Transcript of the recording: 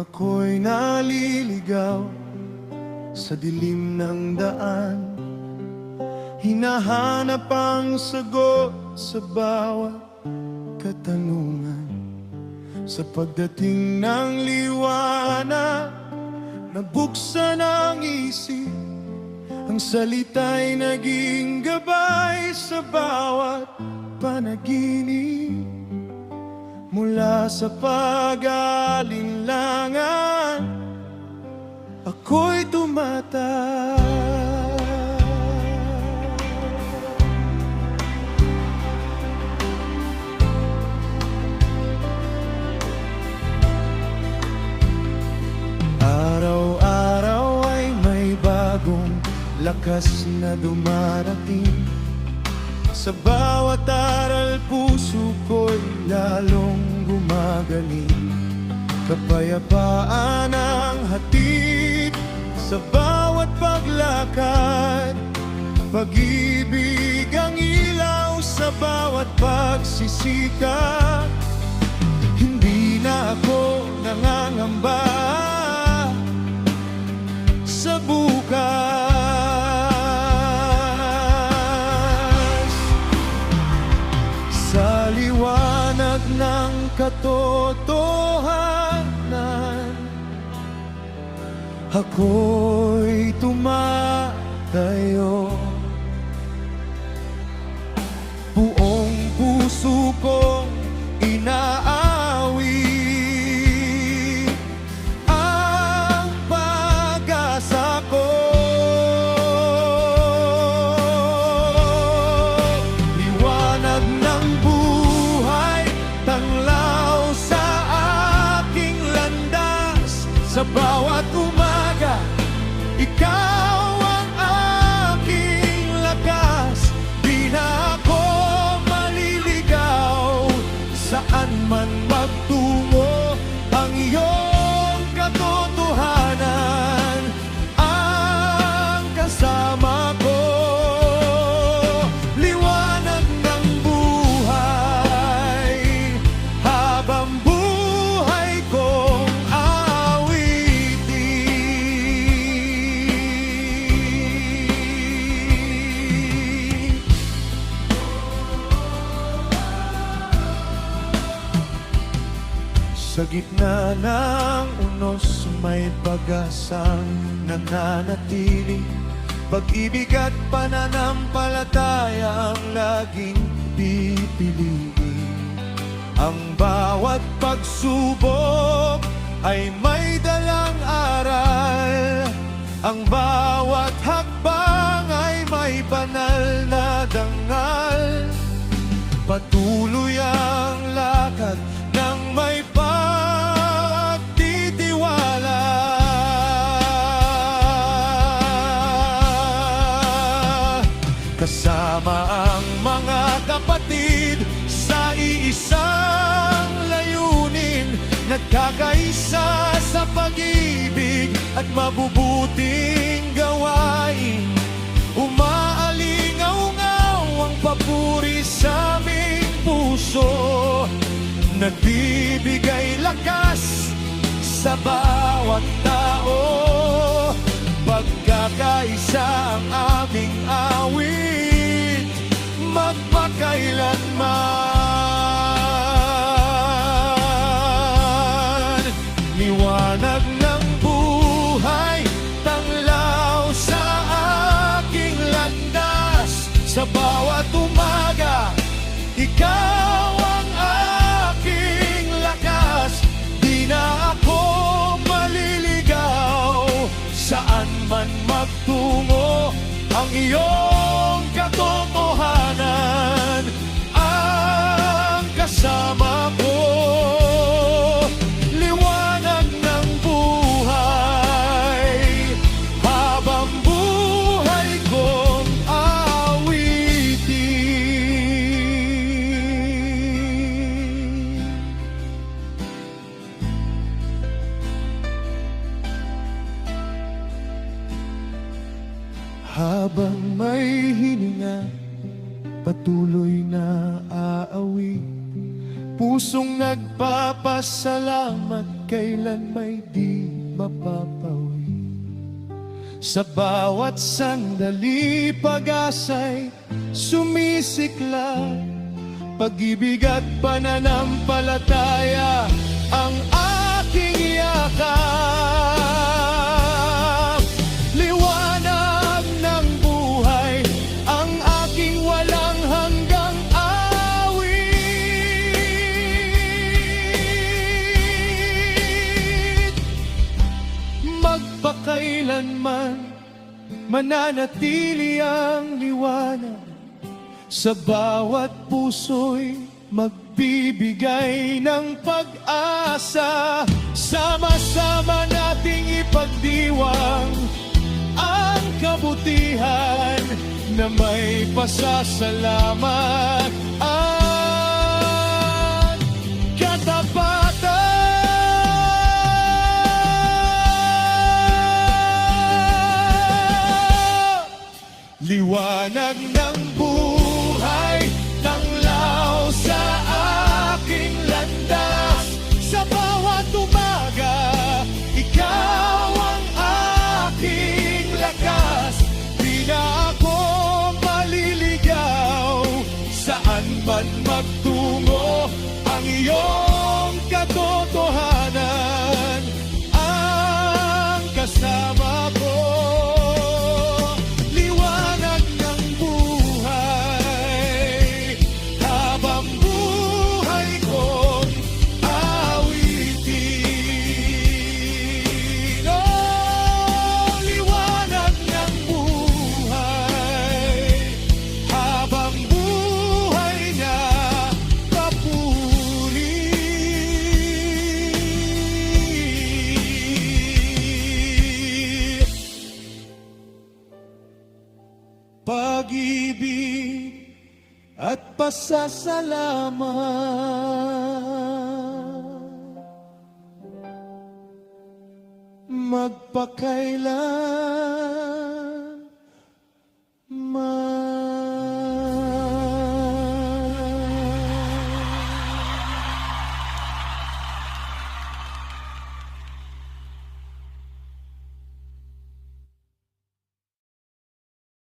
ako'y naliligaw sa dilim ng daan, hinahanap ang sagot sa bawat katanungan. Sa pagdating ng liwanag, nabuksan ang isip, ang salita'y naging gabay sa bawat panaginip. Mula sa pag-alinlangan, ako'y tumatag. Araw-araw ay may bagong lakas na dumarating. Sa bawat aral, puso ko'y lalong gumagaling. Kapayapaan ang hatid sa bawat paglakad, pag-ibig ang ilaw sa bawat pagsisikap. Hindi na ako nangangamba sa bukas. Sa liwanag ng katotohanan, ako'y tumatayo. Buong puso kong inaawit ang pag-asa ko. Liwanag ng buhay, tanglaw sa aking landas. Sa bawat umaga, ikaw ang aking lakas. Di na ako maliligaw, saan man magtungo ang iyong katotohanan ang kasama ko. Liwanag ng buhay, habang buhay kong awitin. Sa gitna ng unos may pag-asang nananatili, pag-ibig at pananampalataya ang laging pipiliin. Ang bawat pagsubok ay may dalang aral, ang bawat hakbang ay may banal na dangal. Patuloy ang lakad ng may pagtitiwala. Kasama ang mga kapatid sa iisang layunin, nagkakaisa sa pag-ibig at mabubuting gawain. Umaalingaw-ngaw ang papuri sa aming puso, nagbibigay lakas sa bawat tao. Pagkakaisa ang aming awit, magpakailanman. Liwanag ng buhay, tanglaw sa aking landas. Sa bawat umaga, ikaw ang aking lakas. Di na ako maliligaw, saan man magtungo ang iyong katotohanan ang kasama ko. Liwanag ng buhay, habang buhay kong awitin. Habang may hininga, patuloy na aawi, pusong nagpapasalamat kailan may di mapapawi. Sa bawat sandali pag-asa'y sumisiklab, pag-ibig at pananampalataya ang aking yakap. Liwanag ng buhay ang aking walang hanggang awit. Magpakailanman mananatili ang liwanag, sa bawat puso'y magbibigay ng pag-asa. Sama-sama nating ipagdiwang ang kabutihan na may pasasalamat at katapatan. Liwanag ng buhay, tanglaw sa aking landas. Sa bawat umaga, ikaw ang aking lakas. Di na ako maliligaw, saan man magtungo ang iyong katotohanan ang kasama ko. Pag-ibig at pasasalamat, magpakailan man.